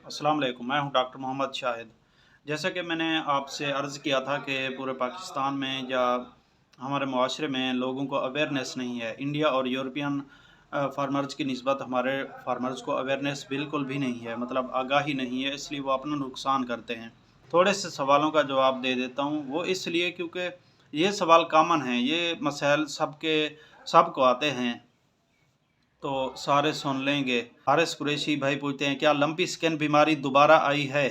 अस्सलाम वालेकुम। मैं हूं डॉक्टर मोहम्मद शाहिद। जैसा कि मैंने आपसे अर्ज़ किया था कि पूरे पाकिस्तान में या हमारे मुआशरे में लोगों को अवेयरनेस नहीं है। इंडिया और यूरोपियन फार्मर्स की निस्बत हमारे फार्मर्स को अवेयरनेस बिल्कुल भी नहीं है, मतलब आगाही नहीं है, इसलिए वो अपना नुकसान करते हैं। थोड़े से सवालों का जवाब दे देता हूँ, वो इसलिए क्योंकि ये सवाल कॉमन हैं, ये मसाइल सबको आते हैं, तो सारे सुन लेंगे। हारिस कुरैशी भाई पूछते हैं, क्या लंपी स्किन बीमारी दोबारा आई है?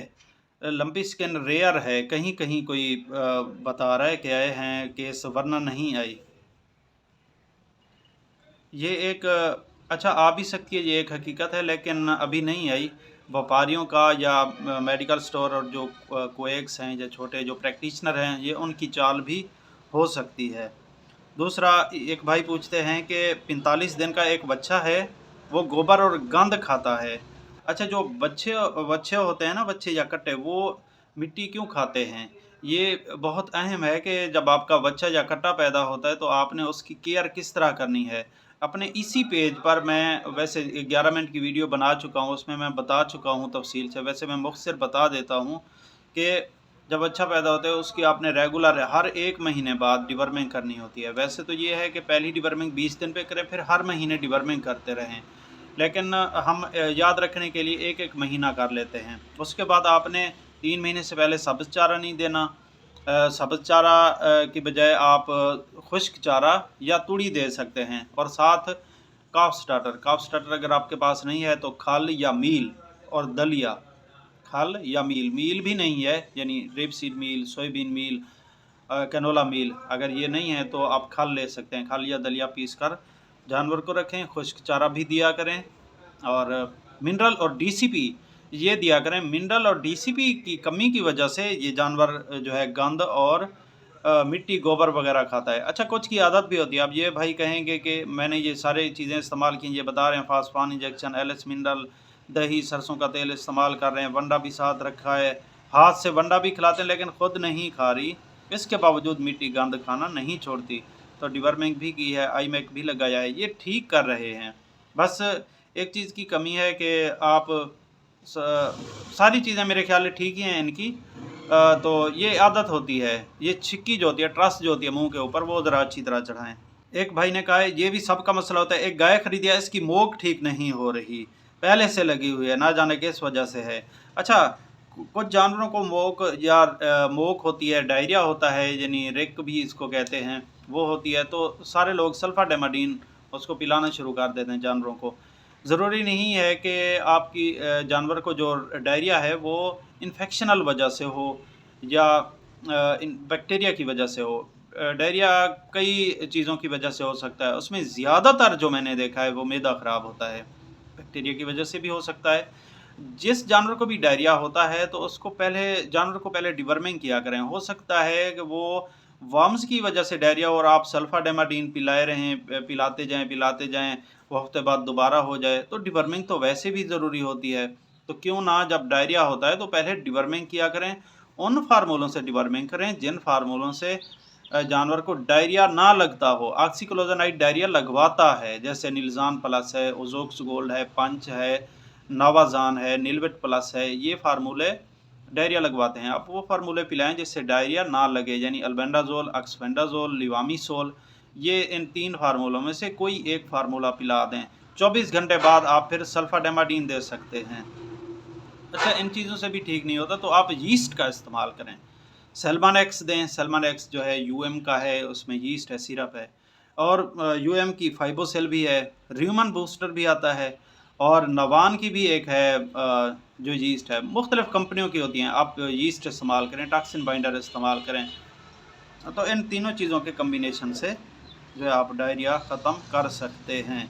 लंपी स्किन रेयर है, कहीं कहीं कोई बता रहा है कि आए हैं केस, वरना नहीं आई। ये एक अच्छा आ भी सकती है, ये एक हकीकत है, लेकिन अभी नहीं आई। व्यापारियों का या मेडिकल स्टोर और जो कोएक्स हैं या छोटे जो प्रैक्टिशनर हैं, ये उनकी चाल भी हो सकती है। दूसरा, एक भाई पूछते हैं कि 45 दिन का एक बच्चा है, वो गोबर और गंद खाता है। अच्छा, जो बच्चे बच्चे होते हैं ना, बच्चे या कट्टे, वो मिट्टी क्यों खाते हैं? ये बहुत अहम है कि जब आपका बच्चा या कट्टा पैदा होता है तो आपने उसकी केयर किस तरह करनी है। अपने इसी पेज पर मैं वैसे 11 मिनट की वीडियो बना चुका हूँ, उसमें मैं बता चुका हूँ तफ़सील से। वैसे मैं मुख्तसर बता देता हूँ कि जब बच्चा पैदा होता है उसकी आपने रेगुलर हर 1 महीने बाद डिवर्मिंग करनी होती है। वैसे तो ये है कि पहली डिवर्मिंग 20 दिन पे करें, फिर हर महीने डिवर्मिंग करते रहें। लेकिन हम याद रखने के लिए 1-1 महीना कर लेते हैं। उसके बाद आपने 3 महीने से पहले सब्ज़ चारा नहीं देना। सब्ज़ चारा की बजाय आप खुश्क चारा या तूड़ी दे सकते हैं, और साथ काफ स्टार्टर अगर आपके पास नहीं है तो खल या मील और दलिया। खल या मील, मील भी नहीं है यानी रेपसीड मील, सोयाबीन मील, कैनोला मील, अगर ये नहीं है तो आप खल ले सकते हैं। खल या दलिया पीस कर जानवर को रखें, खुश्क चारा भी दिया करें, और मिनरल और डीसीपी ये दिया करें। मिनरल और डीसीपी की कमी की वजह से ये जानवर जो है गंद और मिट्टी गोबर वगैरह खाता है। अच्छा, कुछ की आदत भी होती है। अब ये भाई कहेंगे कि मैंने ये सारी चीज़ें इस्तेमाल की, ये बता रहे हैं फास्फान इंजेक्शन, एलएस मिनरल, दही, सरसों का तेल इस्तेमाल कर रहे हैं, वंडा भी साथ रखा है, हाथ से वंडा भी खिलाते हैं, लेकिन खुद नहीं खा रही, इसके बावजूद मिट्टी गंद खाना नहीं छोड़ती। तो डिवर्मिंग भी की है, आईमैक भी लगाया है, ये ठीक कर रहे हैं। बस एक चीज़ की कमी है कि आप सारी चीज़ें मेरे ख्याल से ठीक ही हैं इनकी। तो ये आदत होती है, ये छिक्की जो होती है, ट्रस जो होती है मुंह के ऊपर, वो ज़रा अच्छी तरह चढ़ाएं। एक भाई ने कहा है, ये भी सबका मसला होता है, एक गाय खरीदी है, इसकी मोक ठीक नहीं हो रही, पहले से लगी हुई है, ना जाने किस वजह से है। अच्छा, कुछ जानवरों को मोक या मोक होती है, डायरिया होता है, यानी रिक भी इसको कहते हैं, वो होती है, तो सारे लोग सल्फाडेमाडीन उसको पिलाना शुरू कर देते हैं जानवरों को। ज़रूरी नहीं है कि आपकी जानवर को जो डायरिया है वो इन्फेक्शनल वजह से हो या बैक्टीरिया की वजह से हो। डायरिया कई चीज़ों की वजह से हो सकता है, उसमें ज़्यादातर जो मैंने देखा है वो मैदा ख़राब होता है, बैक्टीरिया की वजह से भी हो सकता है। जिस जानवर को भी डायरिया होता है तो उसको जानवर को पहले डिवर्मिंग किया करें। हो सकता है कि वो वर्म्स की वजह से डायरिया, और आप सल्फाडेमाडीन पिलाए रहें, पिलाते जाएँ, वो हफ्ते बाद दोबारा हो जाए, तो डिवर्मिंग तो वैसे भी ज़रूरी होती है। तो क्यों ना, जब डायरिया होता है तो पहले डिवर्मिंग किया करें। उन फार्मूलों से डिवर्मिंग करें जिन फार्मूलों से जानवर को डायरिया ना लगता हो। ऑक्सीक्लोज़ोनाइड डायरिया लगवाता है, जैसे निलज़ान प्लस है, ओज़ोक्स गोल्ड है, पंच है, नावाज़ान है, निलवेट प्लस है, ये फार्मूले डायरिया लगवाते हैं। आप वो फार्मूले पिलाएं जिससे डायरिया ना लगे, यानी अल्बेंडाजोल, एक्सपेंडाजोल, लिवामिसोल, ये इन 3 फार्मूलों में से कोई एक फार्मूला पिला दें। 24 घंटे बाद आप फिर सल्फाडेमाडीन दे सकते हैं। अच्छा, इन चीज़ों से भी ठीक नहीं होता तो आप यीस्ट का इस्तेमाल करें। सेल्मानेक्स दें, सेल्मानेक्स जो है यूएम का है, उसमें यीस्ट है, सिरप है, और यूएम की फाइबोसेल भी है, र्यूमन बूस्टर भी आता है, और नवान की भी एक है जो यीस्ट है। मुख्तलिफ़ कंपनियों की होती हैं, आप यीस्ट इस्तेमाल करें, टॉक्सिन बाइंडर इस्तेमाल करें। तो इन तीनों चीज़ों के कम्बिनेशन से जो है आप डायरिया ख़त्म कर सकते हैं।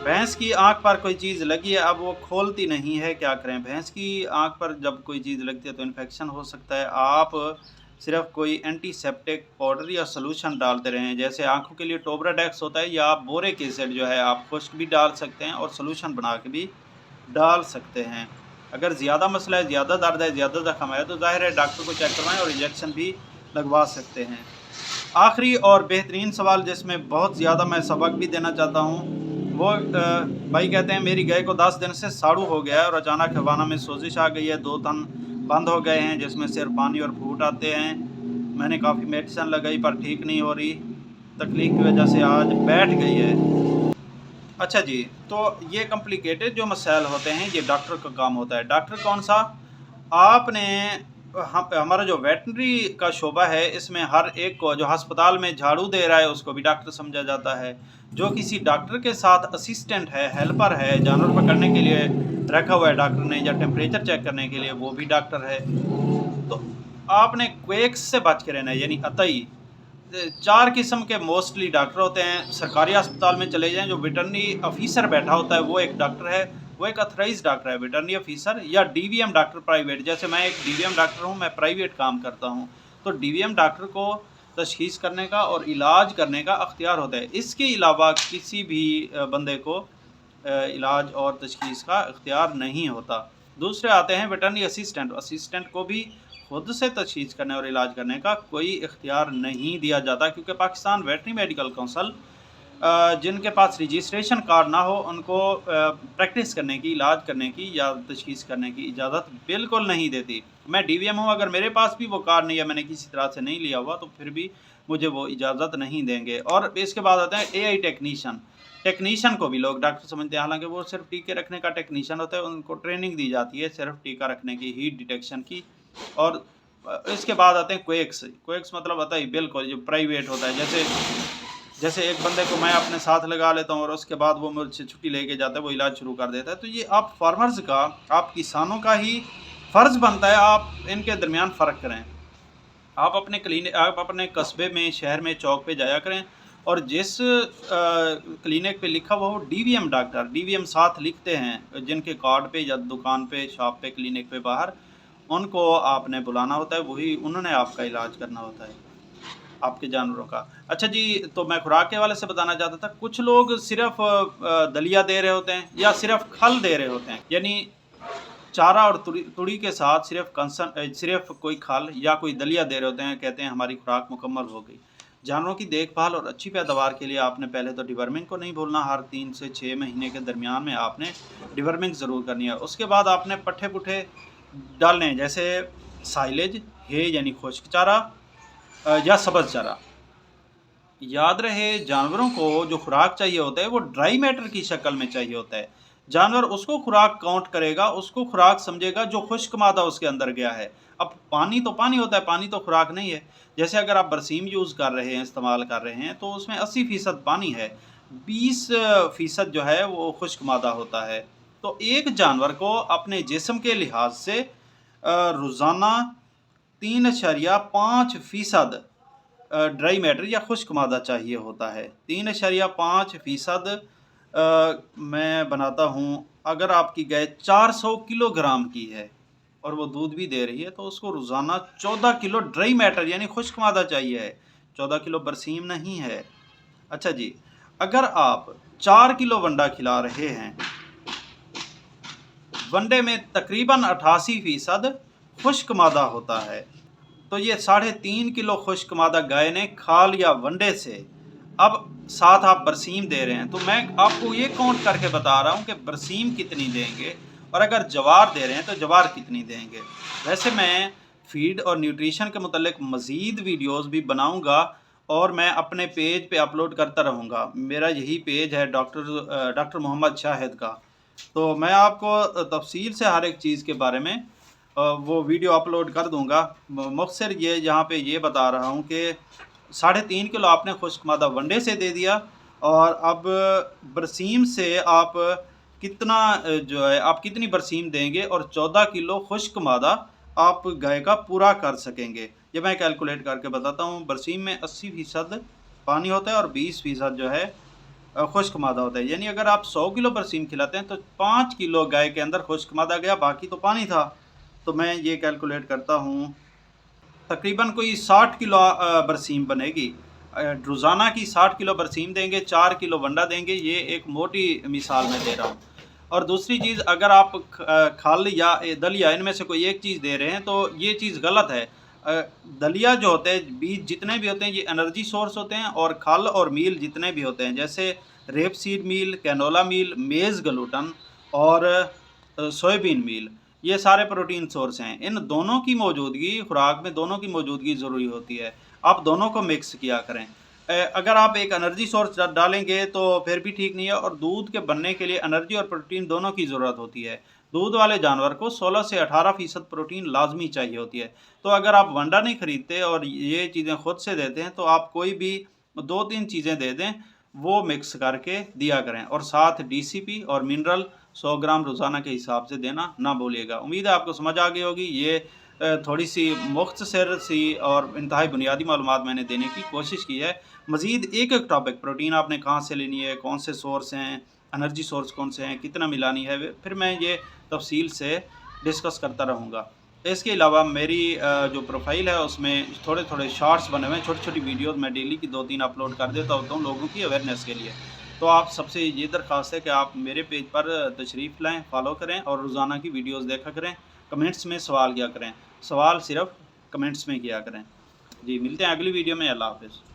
भैंस की आँख पर कोई चीज़ लगी है, अब वो खोलती नहीं है, क्या करें? भैंस की आँख पर जब कोई चीज़ लगती है तो इन्फेक्शन हो सकता है। आप सिर्फ़ कोई एंटीसेप्टिक पाउडर या सॉल्यूशन डालते रहें, जैसे आँखों के लिए टोब्राडेक्स होता है, या आप बोरिक एसिड जो है आप खुश्क भी डाल सकते हैं और सॉल्यूशन बना के भी डाल सकते हैं। अगर ज़्यादा मसला है, ज़्यादा दर्द है, ज़्यादा ज़ख्म है, तो ज़ाहिर है डॉक्टर को चेक करवाएँ और इंजेक्शन भी लगवा सकते हैं। आखिरी और बेहतरीन सवाल जिसमें बहुत ज़्यादा मैं सबक भी देना चाहता हूँ, वो भाई कहते हैं मेरी गाय को 10 दिन से साड़ू हो गया है और अचानक हवाना में सोजिश आ गई है, 2 थन बंद हो गए हैं जिसमें सिर्फ पानी और फूट आते हैं। मैंने काफ़ी मेडिसिन लगाई पर ठीक नहीं हो रही, तकलीफ की वजह से आज बैठ गई है। अच्छा जी, तो ये कॉम्प्लिकेटेड जो मसाइल होते हैं ये डॉक्टर का काम होता है। डॉक्टर कौन सा? आपने हमारा जो वेटनरी का शोबा है इसमें हर एक को जो अस्पताल में झाड़ू दे रहा है उसको भी डॉक्टर समझा जाता है। जो किसी डॉक्टर के साथ असिस्टेंट है, हेल्पर है, जानवर पकड़ने के लिए रखा हुआ है डॉक्टर ने या टेम्परेचर चेक करने के लिए, वो भी डॉक्टर है। तो आपने क्वेक्स से बच के रहना है, यानी अतई 4 किस्म के मोस्टली डॉक्टर होते हैं। सरकारी अस्पताल में चले जाएँ, जो वेटरनरी ऑफिसर बैठा होता है वो एक डॉक्टर है, वो एक ऑथराइज्ड डॉक्टर है, वेटरनरी ऑफिसर या डीवीएम डॉक्टर प्राइवेट। जैसे मैं एक डीवीएम डॉक्टर हूँ, मैं प्राइवेट काम करता हूँ, तो डीवीएम डॉक्टर को तशख़ीस करने का और इलाज करने का अख्तियार होता है। इसके अलावा किसी भी बंदे को इलाज और तशख़ीस का इख्तियार नहीं होता। दूसरे आते हैं वेटरनरी असिस्टेंट। असिस्टेंट को भी खुद से तशख़ीस करने और इलाज करने का कोई इख्तियार नहीं दिया जाता, क्योंकि पाकिस्तान वेटरनरी मेडिकल काउंसिल जिनके पास रजिस्ट्रेशन कार्ड ना हो उनको प्रैक्टिस करने की, इलाज करने की या तशख़ीस करने की इजाज़त बिल्कुल नहीं देती। मैं डीवीएम हूँ, अगर मेरे पास भी वो कार्ड नहीं है, मैंने किसी तरह से नहीं लिया हुआ, तो फिर भी मुझे वो इजाज़त नहीं देंगे। और इसके बाद आते हैं एआई टेक्नीशियन। टेक्नीशियन को भी लोग डॉक्टर समझते हैं, हालांकि वो सिर्फ टीके रखने का टेक्नीशियन होता है, उनको ट्रेनिंग दी जाती है सिर्फ टीका रखने की, हीट डिटेक्शन की। और इसके बाद आते हैं क्वेक्स। क्वेक्स मतलब आता है बिल्कुल जो प्राइवेट होता है। जैसे एक बंदे को मैं अपने साथ लगा लेता हूँ और उसके बाद वो मुझसे छुट्टी लेके जाता है, वो इलाज शुरू कर देता है। तो ये आप फार्मर्स का, आप किसानों का ही फ़र्ज़ बनता है आप इनके दरमियान फ़र्क करें। आप अपने क्लिनिक, आप अपने कस्बे में, शहर में, चौक पे जाया करें और जिस क्लिनिक पे लिखा हुआ हो डीवीएम डॉक्टर, डीवीएम साथ लिखते हैं जिनके कार्ड पे या दुकान पे, शॉप पे, क्लिनिक पे बाहर, उनको आपने बुलाना होता है, वही उन्होंने आपका इलाज करना होता है, आपके जानवरों का। अच्छा जी, तो मैं खुराक के हवाले से बताना चाहता था, कुछ लोग सिर्फ दलिया दे रहे होते हैं या सिर्फ खल दे रहे होते हैं, यानी चारा और तुड़ी के साथ सिर्फ कोई खल या कोई दलिया दे रहे होते हैं, कहते हैं हमारी खुराक मुकम्मल हो गई। जानवरों की देखभाल और अच्छी पैदावार के लिए आपने पहले तो डिवर्मिंग को नहीं भूलना, हर 3 से 6 महीने के दरमियान में आपने डिवर्मिंग ज़रूर करनी है। उसके बाद आपने पट्ठे पुट्ठे डालने हैं, जैसे साइलेज, हे यानी खुश्क चारा या सब्ज़ चारा। याद रहे, जानवरों को जो खुराक चाहिए होता है वो ड्राई मैटर की शक्ल में चाहिए होता है। जानवर उसको खुराक काउंट करेगा, उसको खुराक समझेगा जो खुश्क मादा उसके अंदर गया है। अब पानी तो पानी होता है, पानी तो खुराक नहीं है। जैसे अगर आप बरसीम यूज़ कर रहे हैं, इस्तेमाल कर रहे हैं, तो उसमें 80% पानी है, 20% जो है वो खुश्क मादा होता है। तो एक जानवर को अपने जिस्म के लिहाज से रोज़ाना 3.5% ड्राई मैटर या खुश्क मादा चाहिए होता है। 3.5% मैं बनाता हूँ। अगर आपकी गाय 400 किलोग्राम की है और वो दूध भी दे रही है, तो उसको रोज़ाना 14 किलो ड्राई मैटर यानी खुश्क मादा चाहिए है, 14 किलो बरसीम नहीं है। अच्छा जी, अगर आप 4 किलो वंडा खिला रहे हैं, वनडे में तकरीबन 88% खुश्क मादा होता है, तो ये 3.5 किलो खुश्क मादा गाय ने खा लिया वनडे से। अब साथ आप बरसीम दे रहे हैं, तो मैं आपको ये काउंट करके बता रहा हूँ कि बरसीम कितनी देंगे और अगर जवार दे रहे हैं तो जवार कितनी देंगे। वैसे मैं फीड और न्यूट्रिशन के मुतल्लिक मज़ीद वीडियोस भी बनाऊंगा और मैं अपने पेज पे अपलोड करता रहूँगा। मेरा यही पेज है डॉक्टर मोहम्मद शाहिद का। तो मैं आपको तफसील से हर एक चीज़ के बारे में वो वीडियो अपलोड कर दूंगा। मकसद ये यहाँ पे ये बता रहा हूँ कि 3.5 किलो आपने खुश्क मादा वनडे से दे दिया और अब बरसीम से आप कितना जो है आप कितनी बरसीम देंगे और 14 किलो खुश्क मादा आप गाय का पूरा कर सकेंगे। ये मैं कैलकुलेट करके बताता हूँ। बरसीम में 80% पानी होता है और 20% जो है खुश्क मादा होता है। यानी अगर आप 100 किलो बरसीम खिलाते हैं तो 5 किलो गाय के अंदर खुश्क मादा गया, बाकी तो पानी था। तो मैं ये कैलकुलेट करता हूँ, तकरीबन कोई 60 किलो बरसीम बनेगी। रोज़ाना की 60 किलो बरसीम देंगे, 4 किलो वंडा देंगे। ये एक मोटी मिसाल में दे रहा हूँ। और दूसरी चीज़, अगर आप खल या दलिया इनमें से कोई एक चीज़ दे रहे हैं तो ये चीज़ गलत है। दलिया जो होते हैं, बीज जितने भी होते हैं, ये एनर्जी सोर्स होते हैं और खल और मील जितने भी होते हैं, जैसे रेपसीड मील, कैनोला मील, मेज़ ग्लूटन और सोयाबीन मील, ये सारे प्रोटीन सोर्स हैं। इन दोनों की मौजूदगी खुराक में दोनों की मौजूदगी ज़रूरी होती है। आप दोनों को मिक्स किया करें। अगर आप एक एनर्जी सोर्स डालेंगे तो फिर भी ठीक नहीं है, और दूध के बनने के लिए एनर्जी और प्रोटीन दोनों की ज़रूरत होती है। दूध वाले जानवर को 16 से 18% प्रोटीन लाज़मी चाहिए होती है। तो अगर आप वंडा नहीं खरीदते और ये चीज़ें खुद से देते हैं, तो आप कोई भी 2-3 चीज़ें दे दें, वो मिक्स करके दिया करें, और साथ डीसीपी और मिनरल 100 ग्राम रोज़ाना के हिसाब से देना ना भूलिएगा। उम्मीद है आपको समझ आ गई होगी। ये थोड़ी-सी मुख्तसर सी और इंतहाई बुनियादी मालूमात मैंने देने की कोशिश की है। मज़ीद एक-एक टॉपिक, प्रोटीन आपने कहाँ से लेनी है, कौन से सोर्स हैं, एनर्जी सोर्स कौन से हैं, कितना मिलानी है, फिर मैं ये तफ़सील से डिस्कस करता रहूँगा। इसके अलावा मेरी जो प्रोफ़ाइल है उसमें थोड़े-थोड़े शॉर्ट्स बने हुए हैं, छोटी-छोटी वीडियोज़ मैं डेली की 2-3 अपलोड कर देता होता हूँ लोगों की अवेयरनेस के लिए। तो आप सबसे ये दरख्वास्त है कि आप मेरे पेज पर तशरीफ़ लाएँ, फ़ॉलो करें और रोज़ाना की वीडियोज़ देखा करें। कमेंट्स में सवाल किया करें। सवाल सिर्फ़ कमेंट्स में किया करें। जी, मिलते हैं अगली वीडियो में। अल्लाह हाफ़िज़।